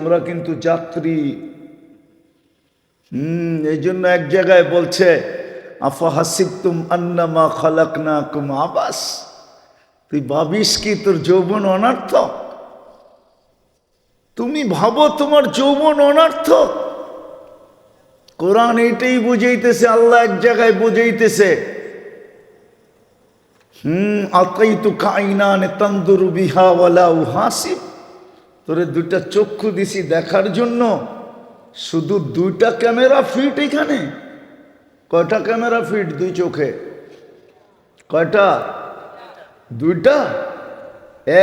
তোমরা কিন্তু যাত্রী। এই জন্য এক জায়গায় বলছে আফাহাসিবতুম আন্নামা খালাকনাকুম আবাস, তুই ভাবিস কি তোর যৌবন অনর্থক? তুমি ভাবো তোমার যৌবন অনর্থক? কোরআন এইটাই বুঝাইতেছে। আল্লাহ এক জায়গায় বুঝাইতেছে আতাইতুকা আইনান তানদুরু বিহা ওয়ালা উহাসিব, তোরে দুইটা চক্ষু দিছি দেখার জন্য, শুধু দুইটা ক্যামেরা ফিট। এখানে কয়টা ক্যামেরা ফিট দুই চোখে? কয়টা? দুইটা।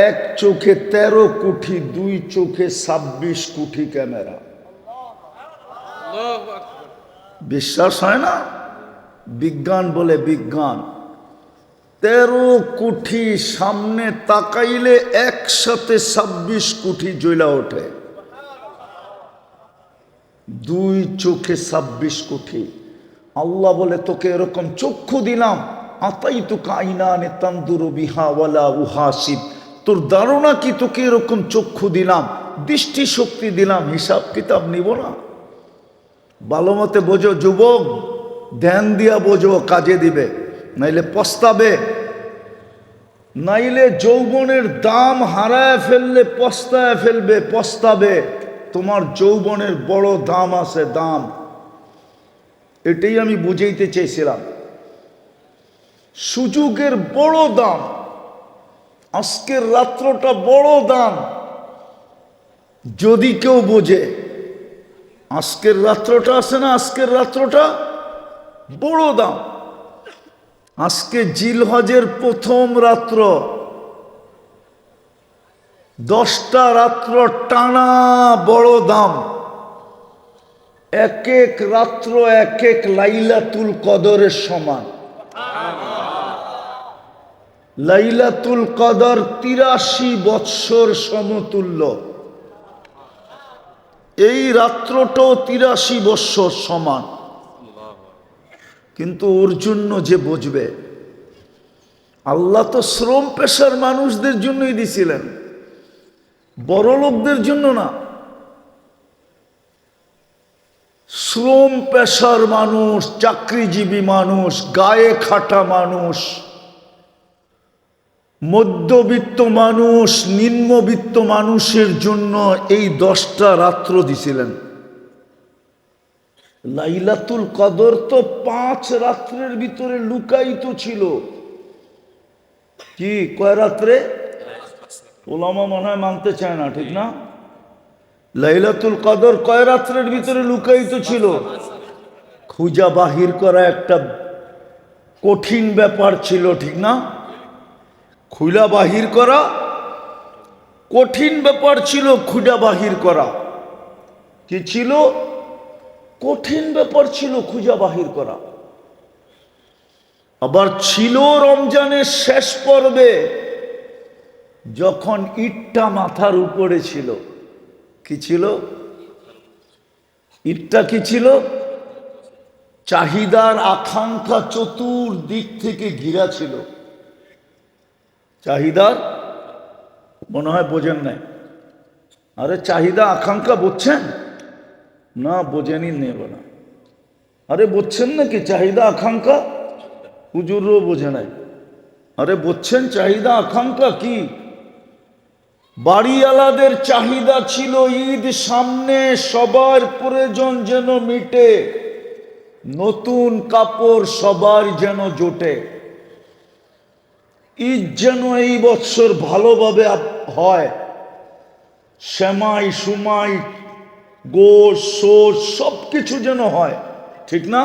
এক চোখে 13 কোটি, দুই চোখে 26 কোটি ক্যামেরা। বিশ্বাস হয় না? বিজ্ঞান বলে, বিজ্ঞান 13 কোটি সামনে তাকাইলে একসাথে 26 কোটি জ্বলা ওঠে। দুই চোখে 26 কোটি। আল্লাহ বলে তোকে এরকম চক্ষু দিলাম, আতাইতুকা আইনান তানদুরু বিহা ওয়ালা উহাসিব, তোর ধারণা কি তোকে এরকম চক্ষু দিলাম, দৃষ্টি শক্তি দিলাম, হিসাব কিতাব নিব না? ভালো মতে বোঝো যুবক, ধ্যান দিয়া বোঝো, কাজে দিবে, নাইলে পস্তাবে। নাইলে যৌবনের দাম হারায় ফেললে পস্তায় ফেলবে, পস্তাবে। তোমার যৌবনের বড় দাম আছে, দাম। এটাই আমি বুঝাইতে চেয়েছিলাম। সুযোগের বড় দাম, আজকের রাত্রটা বড় দাম। যদি কেউ বোঝে, আজকের রাত্রটা আছে না, আজকের রাত্রটা বড় দাম। আজকে জিলহজের প্রথম রাত্র, 10টা রাত্র টানা বড় দাম। এক এক রাত্র এক এক লাইলাতুল কদরের সমান। লাইলাতুল কদর 83 বৎসর সমতুল্য। এই রাত্রটাও 83 বৎসর সমান। কিন্তু ওর জন্য যে বুঝবে, আল্লাহ তো শ্রম পেশার মানুষদের জন্যই দিছিলেন, বড় লোকদের জন্য না। শ্রম পেশার মানুষ, চাকরিজীবী মানুষ, গায়ে খাটা মানুষ, মধ্যবিত্ত মানুষ, নিম্নবিত্ত মানুষের জন্য এই 10টা রাত্র দিছিলেন। লাইলাতুল কদর তো 5 রাত্রের ভিতরে লুকায়িত ছিল। কি কয় রাত্রে? ওলামা মনে হয় মানতে চায় না, ঠিক না? লাইলাতুল কদর কয় রাত্রের ভিতরে লুকায়িত ছিল? খুঁজা বাহির করা একটা কঠিন ব্যাপার ছিল, ঠিক না? খুঁজা বাহির করা কঠিন ব্যাপার ছিল। খুঁজা বাহির করা কি ছিল? কঠিন ব্যাপার ছিল খুঁজা বাহির করা। আবার ছিল রমজানের শেষ পর্বে, যখন ইটটা মাথার উপরে ছিল। কি ছিল? ইটটা কি ছিল? চাহিদার আকাঙ্ক্ষা চতুর্দিক থেকে ঘিরা ছিল। চাহিদার, মনে হয় বোঝেন নাই। আরে চাহিদা আকাঙ্ক্ষা বুঝছেন না? বোঝেনি নেব না। আরে বুঝছেন নাকি চাহিদা আকাঙ্ক্ষা? হুজুরও বোঝে নাই। আরে বুঝছেন চাহিদা আকাঙ্ক্ষা কি? বাড়িওয়ালাদের চাহিদা ছিল ঈদ সামনে, সবার প্রয়োজন যেন মিটে, নতুন কাপড় সবার যেন জোটে, ঈদ যেন এই বছর ভালোভাবে হয়, সেমাই সুমাই গোশ সোস সব কিছু যেন হয়, ঠিক না?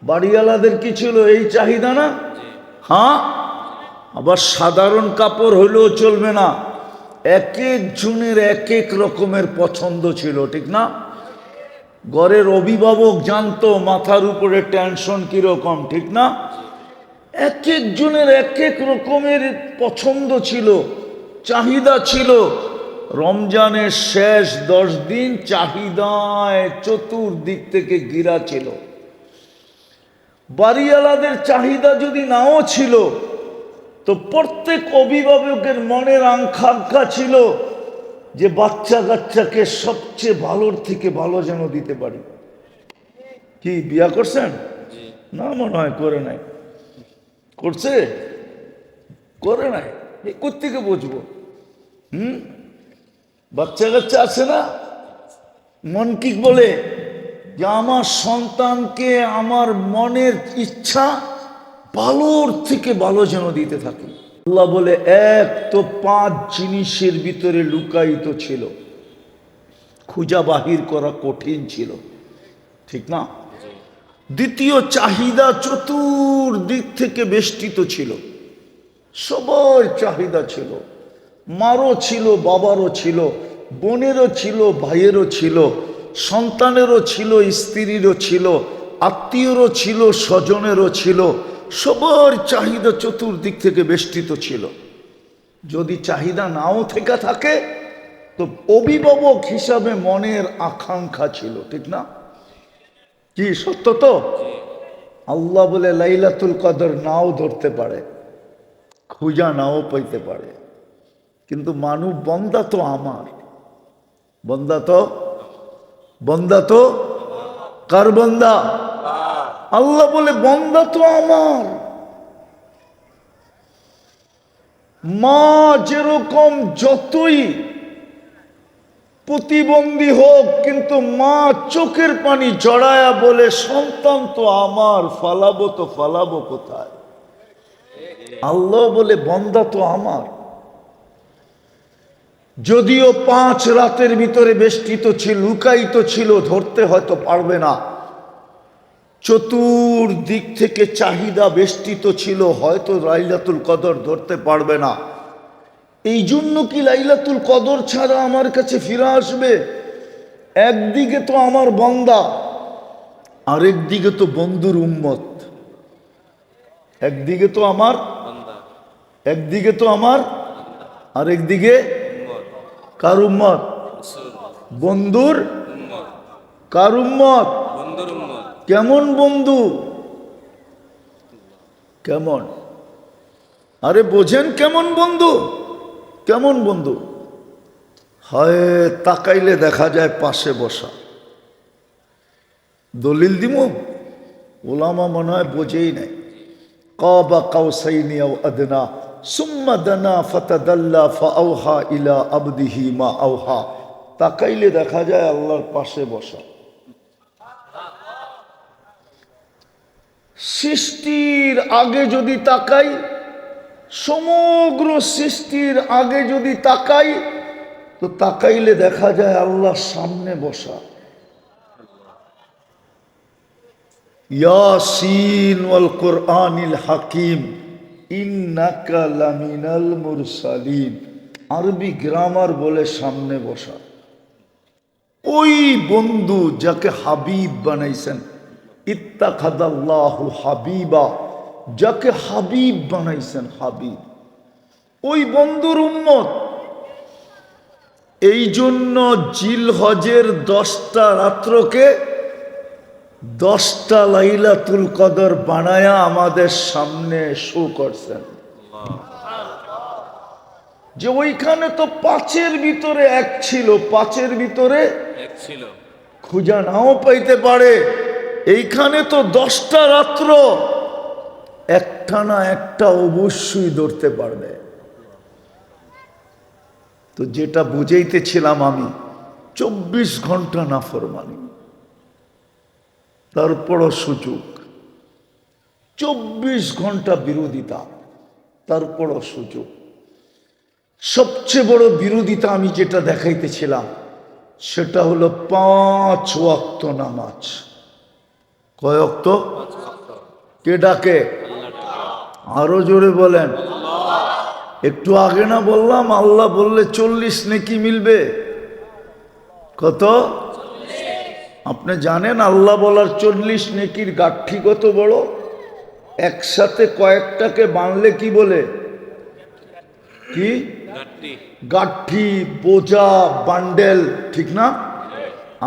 বাড়িওয়ালাদের কি ছিল? এই চাহিদা না? হ্যাঁ। আবার সাধারণ কাপড় হলেও চলবে না, এক একজনের এক এক রকমের পছন্দ ছিল, ঠিক না? ঘরের অভিভাবক জানতো মাথার উপরে টেনশন কিরকম, ঠিক না? এক একজনের এক এক রকমের পছন্দ ছিল, চাহিদা ছিল। রমজানের শেষ 10 দিন চাহিদায় চতুর্দিক থেকে ঘিরা ছিল। বাড়িওয়ালাদের চাহিদা যদি নাও ছিল, তো প্রত্যেক অভিভাবকের মনের আকাঙ্ক্ষা ছিল যে বাচ্চা কাচ্চাকে সবচেয়ে ভালোর থেকে ভালো যেন দিতে পারি। কি বিয়া করছেন? না মনে হয় করে নাই। করছে? করে নাই। কোত্থেকে বুঝবো? বাচ্চা কাচ্চা আছে না, মন কি বলে যে আমার সন্তানকে আমার মনের ইচ্ছা ভালোর থেকে ভালো যেন দিতে থাকি। আল্লাহ বলে এক তো 5 জিনিসের ভিতরে লুকায়িত ছিল, খুঁজা বাহির করা কঠিন ছিল, ঠিক না? দ্বিতীয়, চাহিদা চতুর্দিক থেকে বেষ্টিত ছিল, সবার চাহিদা ছিল, মারও ছিল, বাবারও ছিল, বোনেরও ছিল, ভাইয়েরও ছিল, সন্তানেরও ছিল, স্ত্রীরও ছিল, আত্মীয়রও ছিল, স্বজনেরও ছিল, সবার চাহিদা চতুর্দিক থেকে বেষ্টিত ছিল। যদি চাহিদা নাও থেকে থাকে তো অভিভাবক হিসাবে মনের আকাঙ্ক্ষা ছিল, ঠিক না? কি সত্য তো? আল্লাহ বলে লাইলাতুল কদর নাও ধরতে পারে, খুঁজা নাও পাইতে পারে, কিন্তু মানব বন্দা তো আমার, বন্দা তো কার বন্দা? আল্লাহ বলে বন্দা তো আমার। মা যেরকম যতই প্রতিবন্ধী হোক, কিন্তু মা চোখের পানি জড়ায়া বলে সন্তান তো আমার, ফালাবো তো ফালাবো কোথায়? আল্লাহ বলে বন্দা তো আমার। যদিও 5 রাতের ভিতরে বেষ্টিত ছিল, লুকায়িত ছিল, ধরতে হয়তো পারবে না, চতুর্দিক থেকে চাহিদা বেষ্টিত ছিল, হয়তো লাইলাতুল কদর ধরতে পারবে না। এই জন্য কি লাইলাতুল কদর ছাড়া আমার কাছে ফিরে আসবে? একদিকে তো আমার বান্দা, আরেক দিকে তো বন্ধুর উম্মত। একদিকে তো আমার, একদিকে তো আমার, আরেক দিকে কার উম্মত? বন্ধুর। কার উম্মত? কেমন বন্ধু? কেমন? আরে বোঝেন কেমন বন্ধু? কেমন বন্ধু? হয় তাকাইলে দেখা যায় পাশে বসা। দলিল দিমু, ওলামা মনে হয় বোঝেই নাই। কাবা কাউসাইনি আও আদনা সুম্মা দানা ফাতাদাল্লা ফাআওহা ইলা আবদিহি মা আওহা। তাকাইলে দেখা যায় আল্লাহর পাশে বসা। সৃষ্টির আগে যদি তাকাই, সমগ্র সৃষ্টির আগে যদি তাকাই, তো তাকাইলে দেখা যায় আল্লাহর সামনে বসা। ইয়াসিন ওয়াল কুরআনিল হাকিম ইন্নাকা লামিনাল মুরসালিন। আরবি গ্রামার বলে সামনে বসা। ওই বন্ধু যাকে হাবিব বানাইছেন, ইত্তাখাদাল্লাহু হাবিবা, যাকে হাবিব বানাইছেন, হাবিব, ওই বন্ধুর উম্মত। এই জন্য জিলহজের 10টা রাত্রকে 10টা লাইলাতুল কদর বানায়া আমাদের সামনে শো করছেন, যে ওইখানে তো 5-এর ভিতরে 1 ছিল, 5-এর ভিতরে 1 ছিল, খুঁজা নাও পাইতে পারে। এইখানে তো 10টা রাত্র, একটা না একটা অবশ্যই ধরতে পারবে। তো যেটা বুঝাইতেছিলাম আমি, 24 ঘন্টা নাফরমানি, তারপরও সুযোগ, 24 ঘন্টা বিরোধিতা, তারপরও সুযোগ। সবচেয়ে বড় বিরোধিতা আমি যেটা দেখাইতেছিলাম, সেটা হলো 5 ওয়াক্ত নামাজ। কয় ওয়াক্ত? কে ডাকে? আরো জোরে বলেন। একটু আগে না বললাম আল্লাহ বললে 40 নেকি মিলবে? কত? আপনি জানেন আল্লাহ বলার 40 নেকির গাঠি কত বড়? একসাথে কয়েকটাকে বানলে কি বলে? কি গাঠি, বোঝা, বান্ডেল, ঠিক না?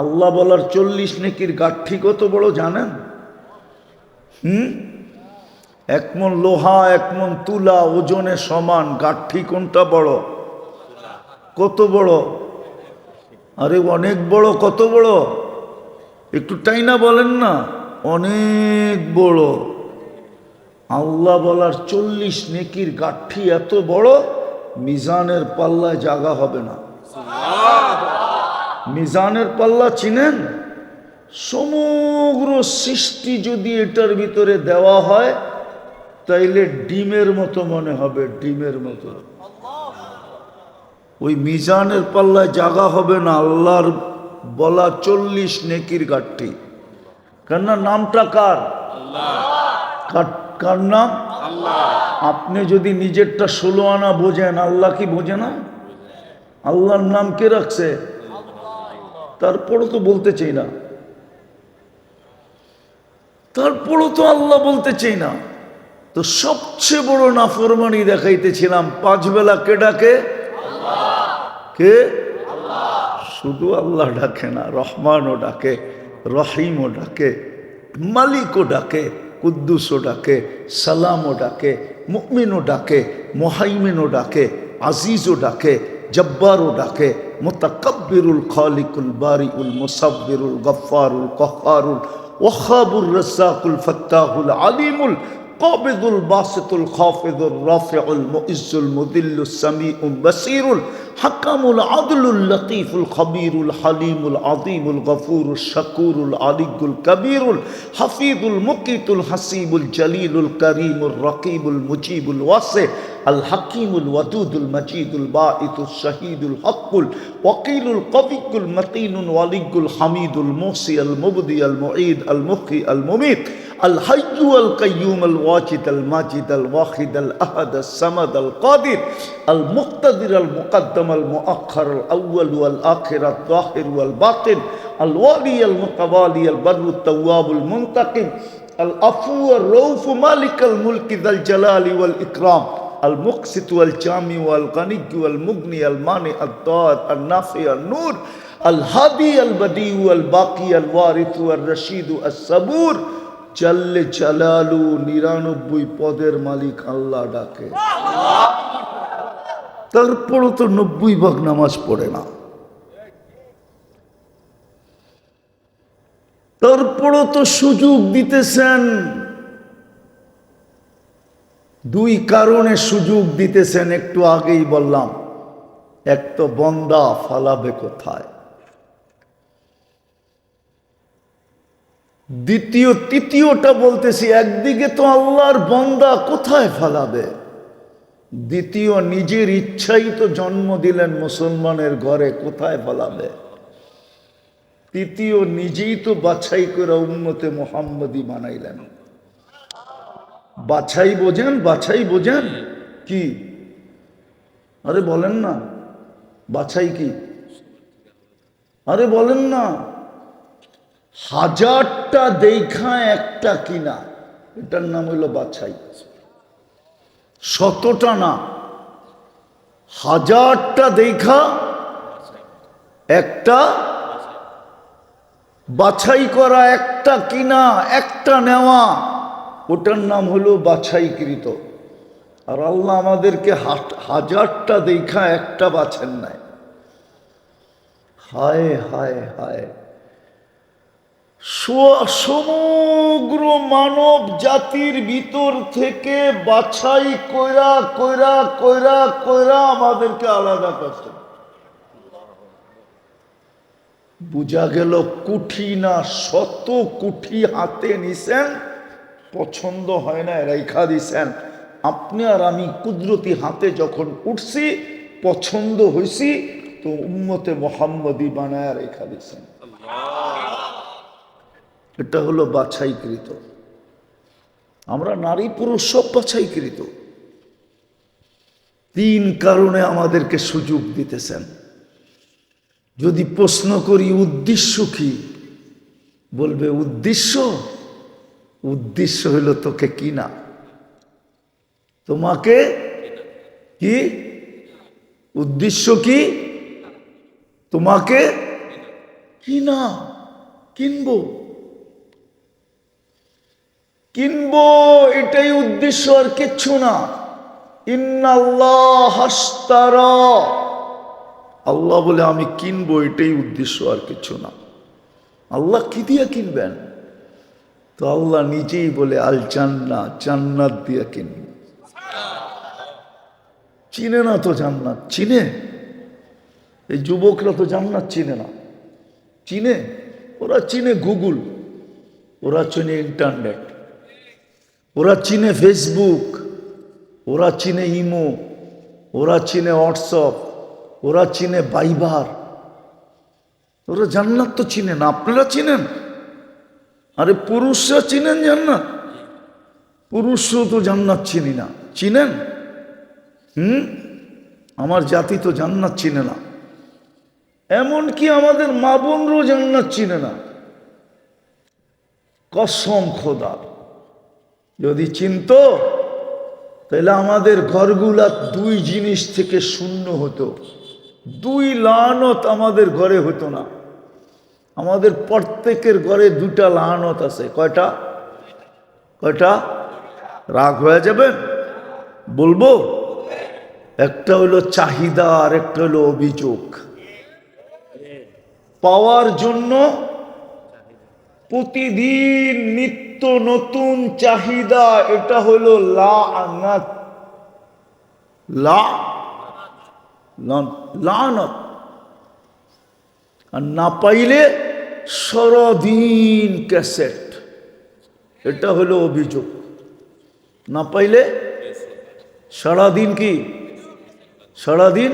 আল্লাহ বলার 40 নেকির গাঠি কত বড় জানেন? 1 মণ লোহা 1 মণ তুলা ওজনে সমান। গাঠি কোনটা বড়? কত বড়? আরে অনেক বড়, কত বড় একটু টাইনা বলেন না, অনেক বড়। আল্লাহ বলার 40 নেকির গাঠি এত বড়, মিজানের পাল্লায় জায়গা হবে না। মিজানের পাল্লা চিনেন? সমগ্র সৃষ্টি যদি এটার ভিতরে দেওয়া হয় তাইলে ডিমের মতো মনে হবে, ডিমের মতো। ওই মিজানের পাল্লায় জায়গা হবে না আল্লাহর বলা 40 নেকির গাঠি। কেননা নামটা কার? কার নাম? আপনি যদি নিজেরটা 16 আনা বোঝেন, আল্লাহ কি বোঝে না? আল্লাহর নাম কে রাখছে? তারপরও তো বলতে চাই না, তারপরও তো আল্লাহ বলতে চাই না। তো সবচেয়ে বড় নাফরমানি দেখাইতেছিলাম, 5 বেলা কে ডাকে? কে? শুধু আল্লাহ ডাকে না, রহমানও ডাকে, রহিমও ডাকে, মালিকও ডাকে, কুদ্দুসও ডাকে, সালামও ডাকে, মুমিনও ডাকে, মুহাইমিনও ডাকে, আজিজও ডাকে, জব্বারও ডাকে, মুতাকাব্বিরুল খালিকুল বারিউল মুসাব্বিরুল গফফারুল কহ্হারুল ওয়াহাবুর রাজ্জাকুল ফাত্তাহুল আলিমুল কাবিদুল বাসিতুল খাফিদুর রাফিউল মুইজ্জুল মুদিল্লুস সামিউল বাসীরুল হাকামুল আদলুল লতীফুল খবীরুল হালিমুল আযীমুল গফুরুশ শাকুরুল আলিয়ুল কবীরুল হাফিজুল মুকিতুল হাসিবুল জলিলুল করিমুর রকিবুল মুজিবুল ওয়াসি আল হাকিমুল ওয়াদুদুল মজিদুল বাঈতুশ শাহীদুল হকুল ওয়াকিলুল কবিয়ুল মতিনুল ওয়ালিয়ুল হামিদুল মুহসি আল মুবদি আল মুঈদ আল মুহয়ি আল মুমীত الحي القيوم الواجد الماجد الواحد الأحد الصمد القادر المقتدر المقدم المؤخر الأول والآخر الظاهر والباطن الوالي المتوالي البر التواب المنتقم العفو الرؤوف مالك الملك ذا الجلال والإكرام المقسط والجامع والغني والمغني المانع الضار النافع النور الهادي البديع الباقي الوارث والرشيد الصبور জাল্লে জালালু 99 পদের মালিক আল্লাহ ডাকে, তারপরও তো 90 ভাগ নামাজ পড়ে না, তারপরও তো সুযোগ দিতেছেন। 2 কারণে সুযোগ দিতেছেন, একটু আগেই বললাম। এক তো বন্দা ফালাবে কোথায়, তৃতীয়টা বলতেছি, একদিকে তো আল্লাহর বান্দা কোথায় ফালাবে, দ্বিতীয় নিজের ইচ্ছাই তো জন্ম দিলেন মুসলমানের ঘরে, কোথায় ফালাবে, তৃতীয় নিজেই তো বাছাই করে উম্মতে মুহাম্মদী বানাইলেন। বাছাই বোঝেন? বাছাই বোঝেন কি? আরে বলেন না, বাছাই কি? আরে বলেন না। 1000টা দেখা একটা কিনা, এটার নাম হইল বাছাই। 100টা না, 1000টা দেখা একটা বাছাই করা, একটা কিনা, একটা নেওয়া, ওটার নাম হলো বাছাইকৃত। আর আল্লাহ আমাদেরকে 1000টা দেখা একটা বাছেন নাই। হায় হায় হায়, সমগ্র মানব জাতির ভিতর থেকে বাছাই কইরা কইরা কইরা কইরা আমাদেরকে আলাদা করছে। বুঝা গেল কুঠি না, 100 কুঠি হাতে নিছেন, পছন্দ হয় না রেখা দিছেন। আপনি আর আমি কুদরতি হাতে যখন উঠছি, পছন্দ হয়েছি, তো উম্মতে মুহাম্মদী বানায় রেখা দিছেন। এটা হলো বাছাইকৃত। আমরা নারী পুরুষ সব বাছাইকৃত। 3 কারণে আমাদেরকে সুযোগ দিতেছেন। যদি প্রশ্ন করি উদ্দেশ্য কি, বলবে উদ্দেশ্য হইল তোকে কিনা, তোমাকে কি? উদ্দেশ্য কি? তোমাকে কিনা, কিনবো, এটাই উদ্দেশ্য, আর কিচ্ছু না। ইন্নাল্লাহ হাশতারা আল্লাহ বলে আমি কিনবো, এটাই উদ্দেশ্য, আর কিছু না। আল্লাহ কি দিয়ে কিনবেন? তো আল্লাহ নিজেই বলে আল জান্নাত, জান্নাত দিয়ে কিনব। চিনে না তো জান্নাত? চিনে? এই যুবকরা তো জান্নাত চিনে না। চিনে? ওরা চিনে গুগল, ওরা চিনে ইন্টারনেট, ওরা চিনে ফেসবুক, ওরা চিনে ইমো, ওরা চিনে হোয়াটসঅ্যাপ, ওরা চিনে ভাইবার। ওরা জান্নাত তো চিনে না। আপনারা চিনেন? আরে পুরুষরা চিনেন জান্নাত? পুরুষও তো জান্নাত চিনি না। চিনেন? আমার জাতি তো জান্নাত চিনে না। এমনকি আমাদের মা বোনরাও জান্নাত চিনে না। কসম খোদার, যদি চিনতো তাহলে আমাদের ঘরগুলা দুই জিনিস থেকে শূন্য হতো। দুই লানত আমাদের ঘরে হতো না। আমাদের প্রত্যেকের ঘরে দুটা লানত আছে। কয়টা? কয়টা? রাগ হয়ে যাবেন? বলবো? একটা হলো চাহিদা আর একটা হলো অভিযোগ। পাওয়ার জন্য প্রতিদিন নিত্য নতুন চাহিদা, এটা হলো লানত। লানত। আর না পাইলে সারাদিন ক্যাসেট, এটা হলো অভিযোগ। না পাইলে সারাদিন কি? সারাদিন